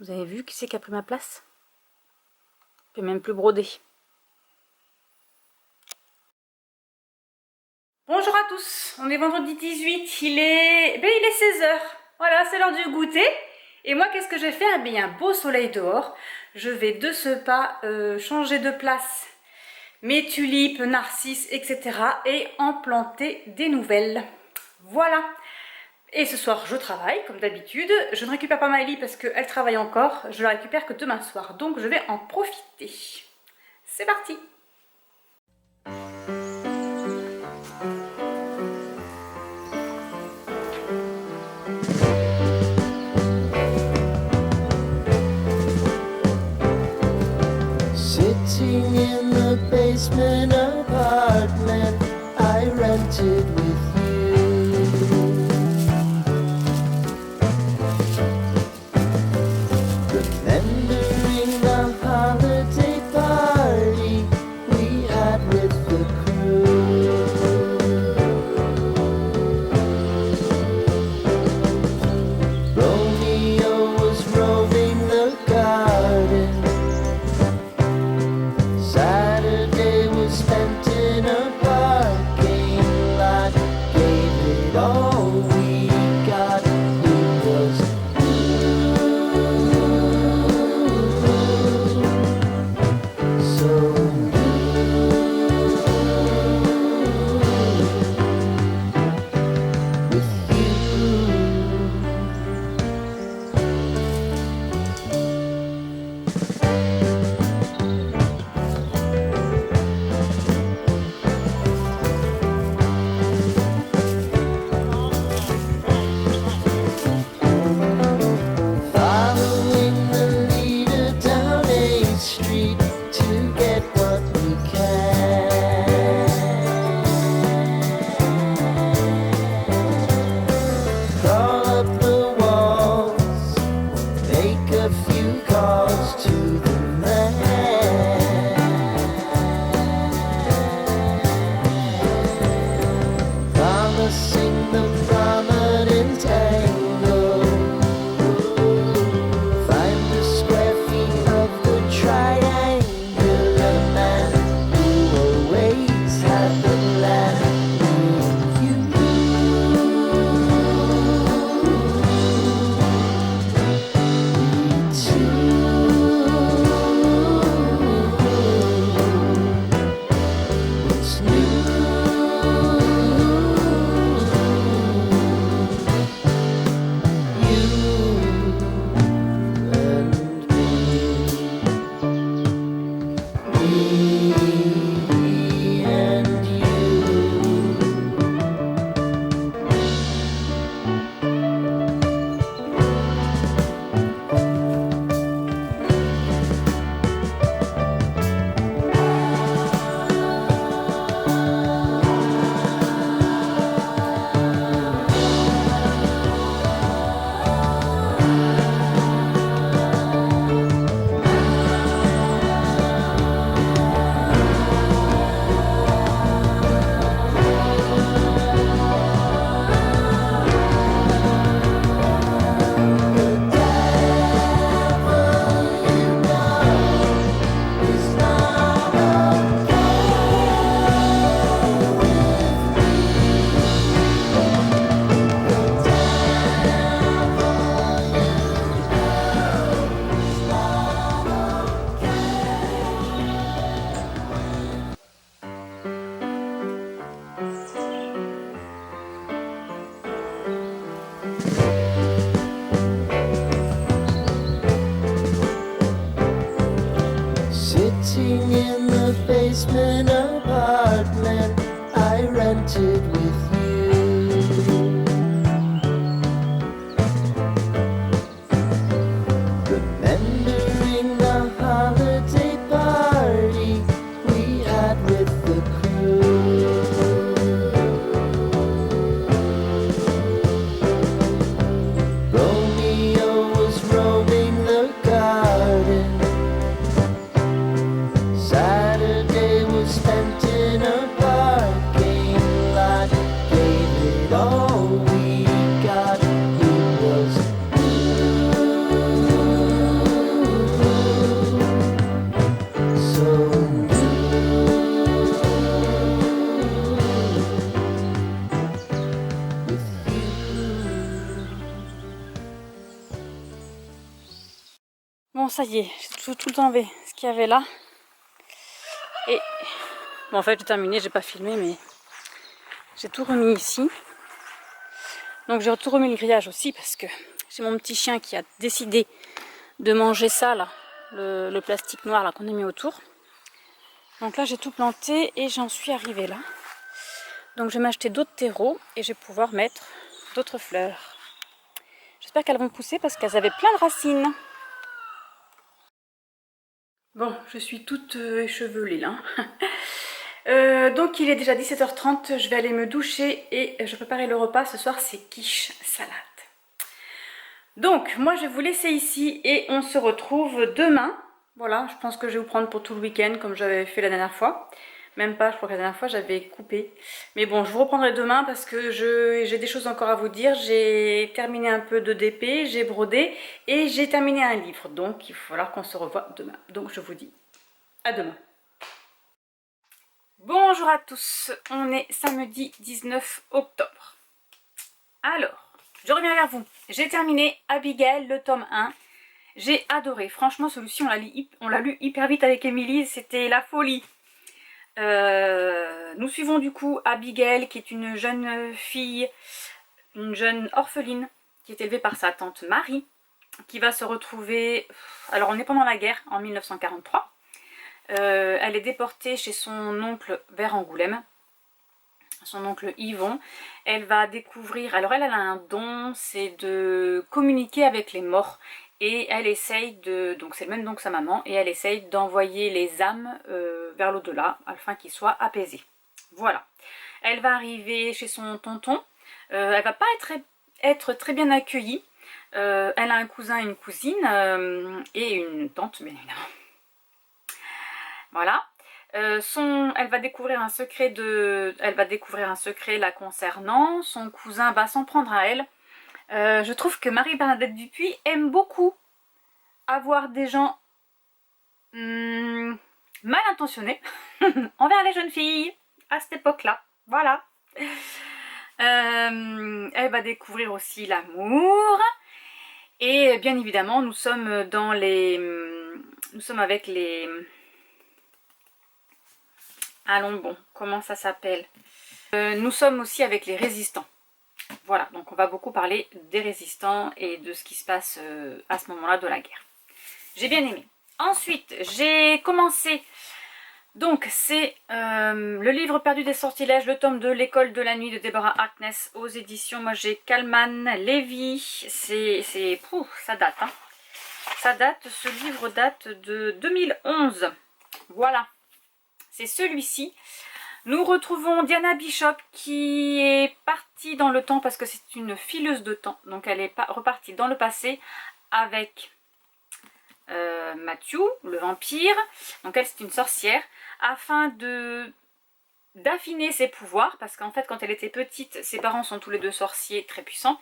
Vous avez vu qui c'est qui a pris ma place? Je peux même plus broder. Bonjour à tous, on est vendredi 18, il est 16 h. Voilà, c'est l'heure du goûter. Et moi, qu'est-ce que je vais faire? Eh bien, il y a un beau soleil dehors. Je vais de ce pas changer de place mes tulipes, narcisses, etc. et en planter des nouvelles. Voilà. Et ce soir, je travaille, comme d'habitude. Je ne récupère pas Maëlie parce qu'elle travaille encore. Je la récupère que demain soir. Donc, je vais en profiter. C'est parti! Sitting in the basement apartment I rented with you, remembering the holiday party we had with the crew. Romeo was roaming the garden, Saturday was spent in a parking lot, gave it all we got. It was so with you. Following the leader down 8th Street to get what we can. Crawl up the walls, make a few calls to the man. Promising the prominent angle, find the square feet of the triangular man who always had the land with you. Me too. What's new? Sitting in the basement apartment I rented with you, remembering the holiday party we had with the crew. Romeo was roaming the garden, Saturday was spent in a parking lot. ça y est, j'ai tout enlevé ce qu'il y avait là. Et bon, en fait, j'ai terminé, j'ai pas filmé, mais j'ai tout remis ici. Donc j'ai tout remis le grillage aussi parce que j'ai mon petit chien qui a décidé de manger ça là, le plastique noir là qu'on a mis autour. Donc là j'ai tout planté et j'en suis arrivée là. Donc je vais m'acheter d'autres terreaux et je vais pouvoir mettre d'autres fleurs. J'espère qu'elles vont pousser parce qu'elles avaient plein de racines. Bon, je suis toute échevelée là. Donc il est déjà 17h30, je vais aller me doucher et je vais préparer le repas. Ce soir c'est quiche salade. Donc moi je vais vous laisser ici et on se retrouve demain. Voilà, je pense que je vais vous prendre pour tout le week-end comme j'avais fait la dernière fois. Même pas, je crois que la dernière fois j'avais coupé. Mais bon, je vous reprendrai demain parce que j'ai des choses encore à vous dire. J'ai terminé un peu de DP, j'ai brodé et j'ai terminé un livre. Donc il va falloir qu'on se revoie demain. Donc je vous dis à demain. Bonjour à tous, on est samedi 19 octobre. Alors, je reviens vers vous. J'ai terminé Abigail, le tome 1. J'ai adoré. Franchement, celui-ci, on l'a lu hyper vite avec Émilie. C'était la folie. Nous suivons du coup Abigail, qui est une jeune fille, une jeune orpheline, qui est élevée par sa tante Marie, qui va se retrouver... Alors, on est pendant la guerre, en 1943. Elle est déportée chez son oncle vers Angoulême. Son oncle Yvon. Elle va découvrir... Alors, elle a un don, c'est de communiquer avec les morts. Et elle essaye de, donc c'est le même don que sa maman, et elle essaye d'envoyer les âmes vers l'au-delà afin qu'ils soient apaisés. Voilà. Elle va arriver chez son tonton. Elle va pas être très bien accueillie. Elle a un cousin et une cousine et une tante, bien évidemment. Voilà. Elle va découvrir un secret la concernant. Son cousin va s'en prendre à elle. Je trouve que Marie-Bernadette Dupuis aime beaucoup avoir des gens mal intentionnés envers les jeunes filles à cette époque-là. Voilà. Elle va découvrir aussi l'amour. Et bien évidemment, nous sommes avec les... Allons bon, comment ça s'appelle? Nous sommes aussi avec les résistants. Voilà, donc on va beaucoup parler des résistants et de ce qui se passe à ce moment-là de la guerre. J'ai bien aimé. Ensuite, j'ai commencé, donc c'est le livre perdu des sortilèges, le tome 2, l'école de la nuit de Deborah Harkness aux éditions, moi j'ai Kalman Levy, ça date, hein. Ça date, ce livre date de 2011, voilà, c'est celui-ci. Nous retrouvons Diana Bishop qui est partie dans le temps parce que c'est une fileuse de temps. Donc elle est repartie dans le passé avec Matthew, le vampire. Donc elle c'est une sorcière. Afin d'affiner ses pouvoirs. Parce qu'en fait quand elle était petite, ses parents sont tous les deux sorciers très puissants.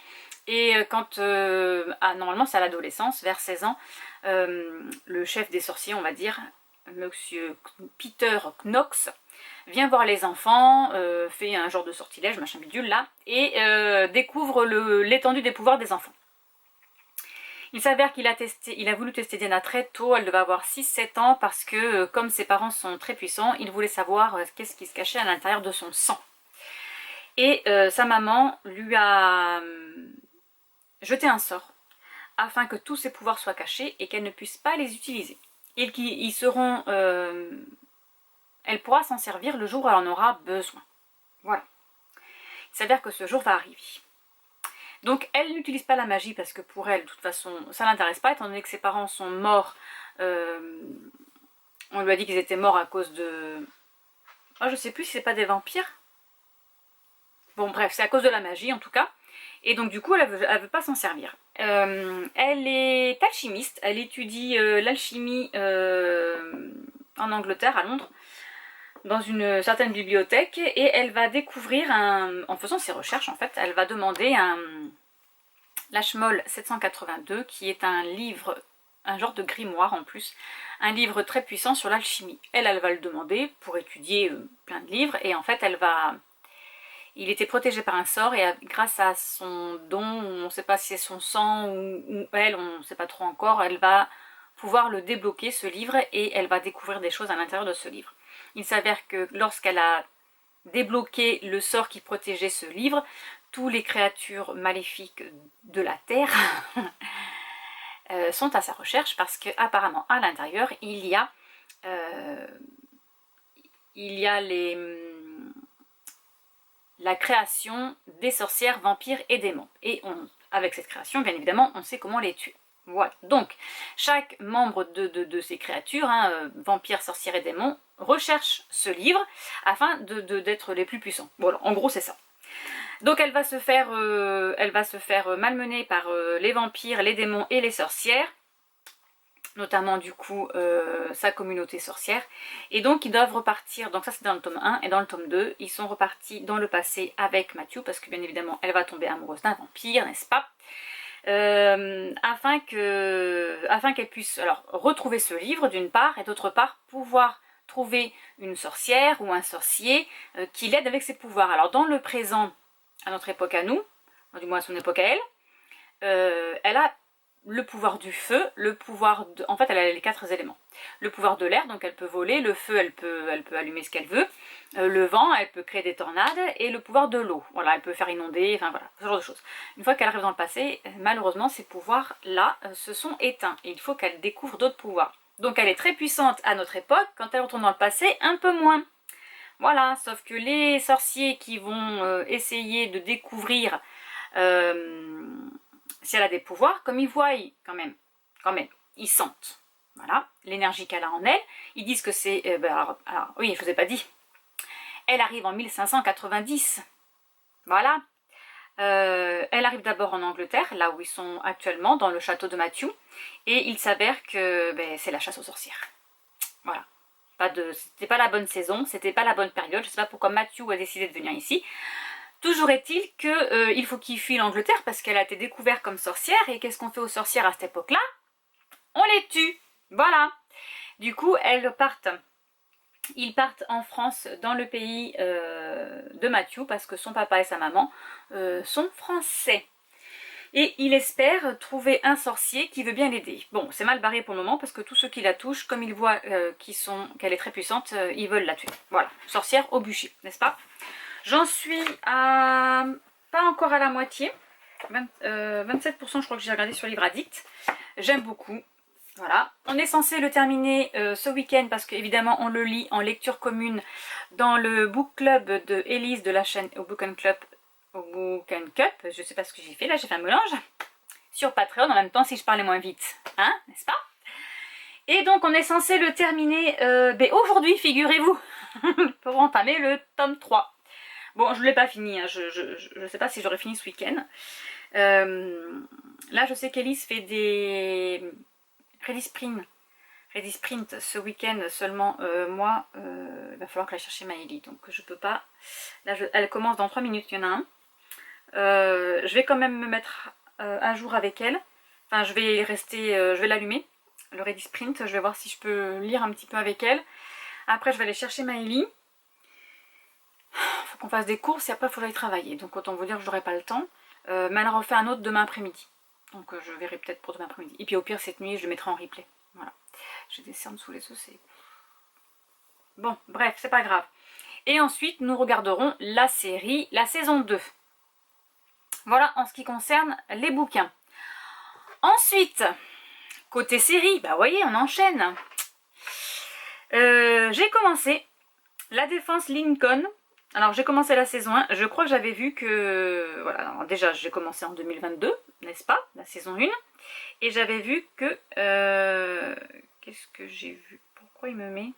Et quand, normalement c'est à l'adolescence, vers 16 ans, le chef des sorciers on va dire, Monsieur Peter Knox, vient voir les enfants, fait un genre de sortilège, machin bidule là, et découvre l'étendue des pouvoirs des enfants. Il s'avère qu'il a voulu tester Diana très tôt, elle devait avoir 6-7 ans, parce que comme ses parents sont très puissants, il voulait savoir qu'est-ce qui se cachait à l'intérieur de son sang. Et sa maman lui a jeté un sort, afin que tous ses pouvoirs soient cachés et qu'elle ne puisse pas les utiliser. Et qu'ils seront... elle pourra s'en servir le jour où elle en aura besoin. Voilà. Il s'avère que ce jour va arriver. Donc elle n'utilise pas la magie parce que pour elle, de toute façon, ça ne l'intéresse pas, étant donné que ses parents sont morts. On lui a dit qu'ils étaient morts à cause de... Oh, je sais plus si c'est pas des vampires. Bon bref, c'est à cause de la magie en tout cas. Et donc du coup, elle veut pas s'en servir. Elle est alchimiste, elle étudie l'alchimie en Angleterre, à Londres, dans une certaine bibliothèque, et elle va découvrir, en faisant ses recherches en fait, elle va demander l'Ashmole 782, qui est un livre, un genre de grimoire en plus, un livre très puissant sur l'alchimie. Elle va le demander pour étudier plein de livres, et en fait il était protégé par un sort, et grâce à son don, on ne sait pas si c'est son sang ou elle, on ne sait pas trop encore, elle va pouvoir le débloquer, ce livre, et elle va découvrir des choses à l'intérieur de ce livre. Il s'avère que lorsqu'elle a débloqué le sort qui protégeait ce livre, toutes les créatures maléfiques de la Terre sont à sa recherche parce qu'apparemment à l'intérieur il y a la création des sorcières, vampires et démons. Et avec cette création, bien évidemment, on sait comment les tuer. Voilà. Donc, chaque membre de ces créatures, vampires, sorcières et démons, recherche ce livre afin d'être les plus puissants. Voilà, en gros, c'est ça. Donc, elle va se faire malmener par les vampires, les démons et les sorcières, notamment du coup sa communauté sorcière, et donc ils doivent repartir, donc ça c'est dans le tome 1, et dans le tome 2, ils sont repartis dans le passé avec Matthew, parce que bien évidemment elle va tomber amoureuse d'un vampire, n'est-ce pas, afin qu'elle puisse alors retrouver ce livre d'une part, et d'autre part pouvoir trouver une sorcière ou un sorcier qui l'aide avec ses pouvoirs. Alors dans le présent, à notre époque à nous, du moins à son époque à elle, elle a le pouvoir du feu, le pouvoir de... En fait, elle a les 4 éléments. Le pouvoir de l'air, donc elle peut voler, le feu, elle peut allumer ce qu'elle veut, le vent, elle peut créer des tornades, et le pouvoir de l'eau. Voilà, elle peut faire inonder, enfin voilà, ce genre de choses. Une fois qu'elle arrive dans le passé, malheureusement, ces pouvoirs-là se sont éteints, et il faut qu'elle découvre d'autres pouvoirs. Donc elle est très puissante à notre époque, quand elle retourne dans le passé, un peu moins. Voilà, sauf que les sorciers qui vont essayer de découvrir... si elle a des pouvoirs, comme ils voient quand même, ils sentent, voilà, l'énergie qu'elle a en elle, ils disent que c'est, alors, oui, je vous ai pas dit, elle arrive en 1590, voilà, elle arrive d'abord en Angleterre, là où ils sont actuellement, dans le château de Matthew, et il s'avère que c'est la chasse aux sorcières, voilà, c'était pas la bonne saison, c'était pas la bonne période, je sais pas pourquoi Matthew a décidé de venir ici. Toujours est-il qu'il faut qu'il fuit l'Angleterre parce qu'elle a été découverte comme sorcière, et qu'est-ce qu'on fait aux sorcières à cette époque-là? On les tue, voilà. Du coup, ils partent en France, dans le pays de Matthew, parce que son papa et sa maman sont français. Et il espère trouver un sorcier qui veut bien l'aider. Bon, c'est mal barré pour le moment, parce que tous ceux qui la touchent, comme ils voient qu'elle est très puissante, ils veulent la tuer. Voilà, sorcière au bûcher, n'est-ce pas? J'en suis pas encore à la moitié, 27% je crois que j'ai regardé sur Livre Addict. J'aime beaucoup, voilà. On est censé le terminer ce week-end parce qu'évidemment on le lit en lecture commune dans le book club de Elise de la chaîne au Book and Cup, je sais pas ce que j'ai fait là, j'ai fait un mélange, sur Patreon en même temps si je parlais moins vite, hein, n'est-ce pas? Et donc on est censé le terminer aujourd'hui, figurez-vous, pour entamer le tome 3. Bon, je ne l'ai pas fini, hein. Je ne sais pas si j'aurai fini ce week-end. Là, je sais qu'Elise fait des Ready Sprint ce week-end seulement. Moi, il va falloir que j'aille chercher Maëlie, donc je peux pas. Là, elle commence dans 3 minutes, il y en a un. Je vais quand même me mettre à jour avec elle. Enfin, je vais l'allumer, le Ready Sprint. Je vais voir si je peux lire un petit peu avec elle. Après, je vais aller chercher Maëlie. Faut qu'on fasse des courses et après il faut que j'aille travailler, donc autant vous dire que je n'aurai pas le temps, mais elle en refait un autre demain après-midi, donc je verrai peut-être pour demain après-midi, et puis au pire cette nuit je le mettrai en replay, voilà, j'ai des cernes sous les yeux, c'est... Bon, bref, c'est pas grave. Et ensuite nous regarderons la série, la saison 2, voilà en ce qui concerne les bouquins. Ensuite, côté série, bah voyez, on enchaîne. J'ai commencé La Défense Lincoln. Alors j'ai commencé la saison 1, je crois que j'avais vu que... Voilà, alors déjà j'ai commencé en 2022, n'est-ce pas, la saison 1. Et j'avais vu que... Qu'est-ce que j'ai vu? Pourquoi il me met...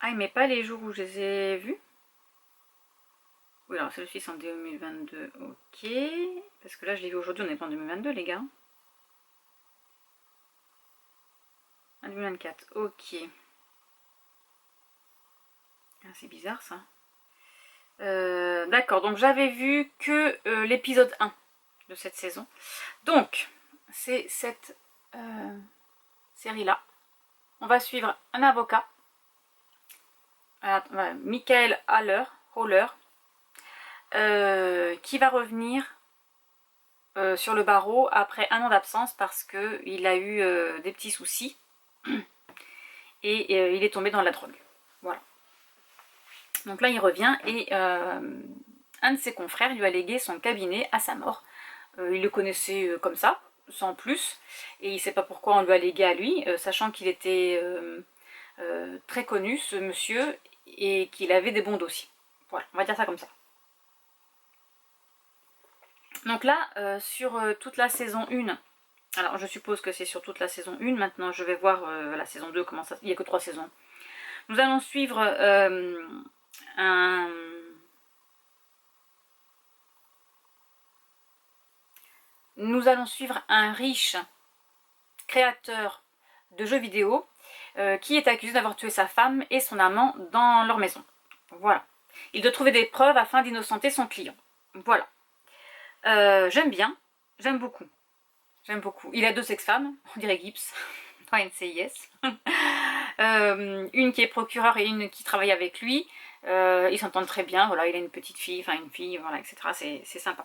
Ah, il met pas les jours où je les ai vus. Oui, alors celui-ci c'est en 2022, ok. Parce que là je l'ai vu aujourd'hui, on n'est pas en 2022 les gars. 2024, ok. Ah, c'est bizarre ça. D'accord, donc j'avais vu que l'épisode 1 de cette saison. Donc, c'est cette série-là. On va suivre un avocat, Michael Haller, qui va revenir sur le barreau après 1 an d'absence parce qu'il a eu des petits soucis et il est tombé dans la drogue. Voilà. Donc là il revient et un de ses confrères lui a légué son cabinet à sa mort. Il le connaissait comme ça, sans plus, et il ne sait pas pourquoi on lui a légué à lui, sachant qu'il était très connu, ce monsieur, et qu'il avait des bons dossiers. Voilà, on va dire ça comme ça. Donc là, sur toute la saison 1, alors je suppose que c'est sur toute la saison 1, maintenant je vais voir la saison 2, comment ça... Il n'y a que 3 saisons. Nous allons suivre un riche créateur de jeux vidéo qui est accusé d'avoir tué sa femme et son amant dans leur maison. Voilà. Il doit trouver des preuves afin d'innocenter son client. Voilà. J'aime bien, j'aime beaucoup. J'aime beaucoup. Il a 2 ex-femmes, on dirait Gibbs, dans NCIS. Une qui est procureure et une qui travaille avec lui. Ils s'entendent très bien, voilà, il a une petite fille, enfin une fille, voilà, etc. C'est sympa.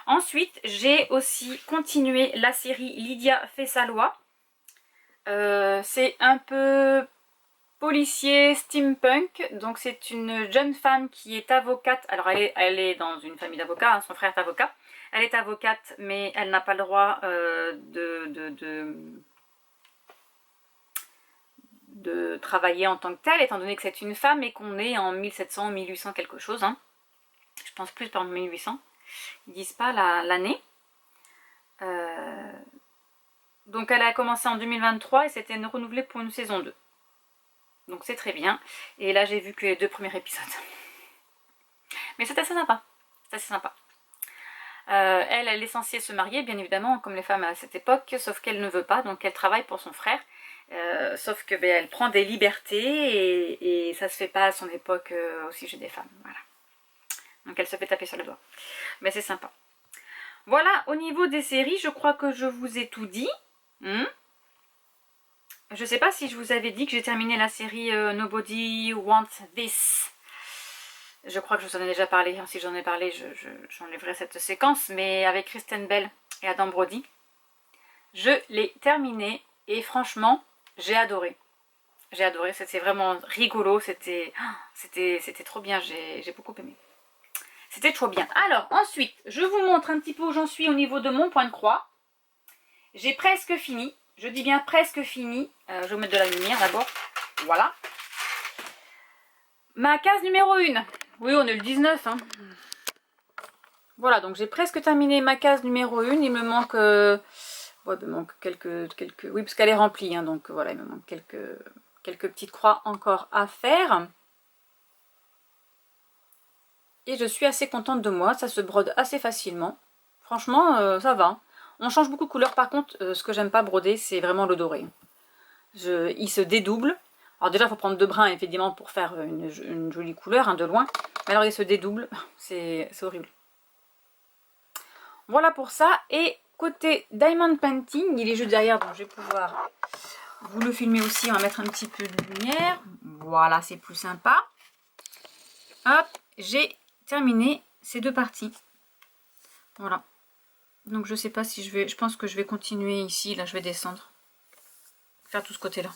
Ensuite, j'ai aussi continué la série Lydia fait sa loi. C'est un peu policier, steampunk, donc c'est une jeune femme qui est avocate. Alors elle est dans une famille d'avocats, hein, son frère est avocat. Elle est avocate, mais elle n'a pas le droit de travailler en tant que telle, étant donné que c'est une femme et qu'on est en 1700, 1800 quelque chose. Hein. Je pense plus par 1800. Ils disent pas l'année. Donc elle a commencé en 2023 et c'était renouvelé pour une saison 2. Donc c'est très bien. Et là j'ai vu que les 2 premiers épisodes. Mais c'est assez sympa. C'est assez sympa. Elle est censée se marier, bien évidemment, comme les femmes à cette époque, sauf qu'elle ne veut pas, donc elle travaille pour son frère. Sauf que elle prend des libertés et ça se fait pas à son époque au sujet des femmes. Voilà. Donc elle se fait taper sur le doigt. Mais c'est sympa. Voilà, au niveau des séries, je crois que je vous ai tout dit. Je sais pas si je vous avais dit que j'ai terminé la série Nobody Wants This. Je crois que je vous en ai déjà parlé. Si j'en ai parlé, j'enlèverai cette séquence. Mais avec Kristen Bell et Adam Brody, je l'ai terminé. Et franchement, j'ai adoré. J'ai adoré. C'était vraiment rigolo. C'était trop bien. J'ai beaucoup aimé. C'était trop bien. Alors, ensuite, je vous montre un petit peu où j'en suis au niveau de mon point de croix. J'ai presque fini. Je dis bien presque fini. Je vais vous mettre de la lumière d'abord. Voilà. Ma case numéro 1. Oui, on est le 19. Hein. Voilà, donc j'ai presque terminé ma case numéro 1. Il me manque... ouais, il me manque quelques... Oui, parce qu'elle est remplie. Hein, donc voilà, il me manque quelques petites croix encore à faire. Et je suis assez contente de moi. Ça se brode assez facilement. Franchement, ça va. On change beaucoup de couleurs. Par contre, ce que j'aime pas broder, c'est vraiment le doré. Il se dédouble. Alors déjà, il faut prendre 2 brins, évidemment, pour faire une jolie couleur, hein, de loin. Mais alors, il se dédouble. C'est horrible. Voilà pour ça. Et côté Diamond Painting, il est juste derrière, donc je vais pouvoir vous le filmer aussi. On va mettre un petit peu de lumière. Voilà, c'est plus sympa. Hop, j'ai terminé ces 2 parties. Voilà. Donc je sais pas si je vais... Je pense que je vais continuer ici. Là, je vais descendre. Faire tout ce côté-là.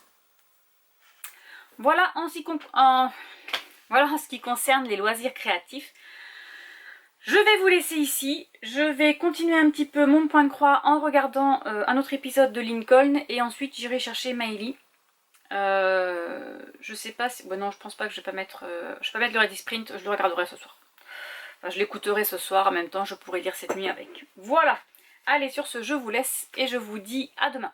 Voilà en ce qui concerne les loisirs créatifs. Je vais vous laisser ici. Je vais continuer un petit peu mon point de croix en regardant un autre épisode de Lincoln. Et ensuite, j'irai chercher Miley. Je sais pas si... Bon, non, je pense pas que je vais pas mettre... je vais pas mettre le Ready Sprint. Je le regarderai ce soir. Enfin, je l'écouterai ce soir. En même temps, je pourrai lire cette nuit avec. Voilà. Allez, sur ce, je vous laisse et je vous dis à demain.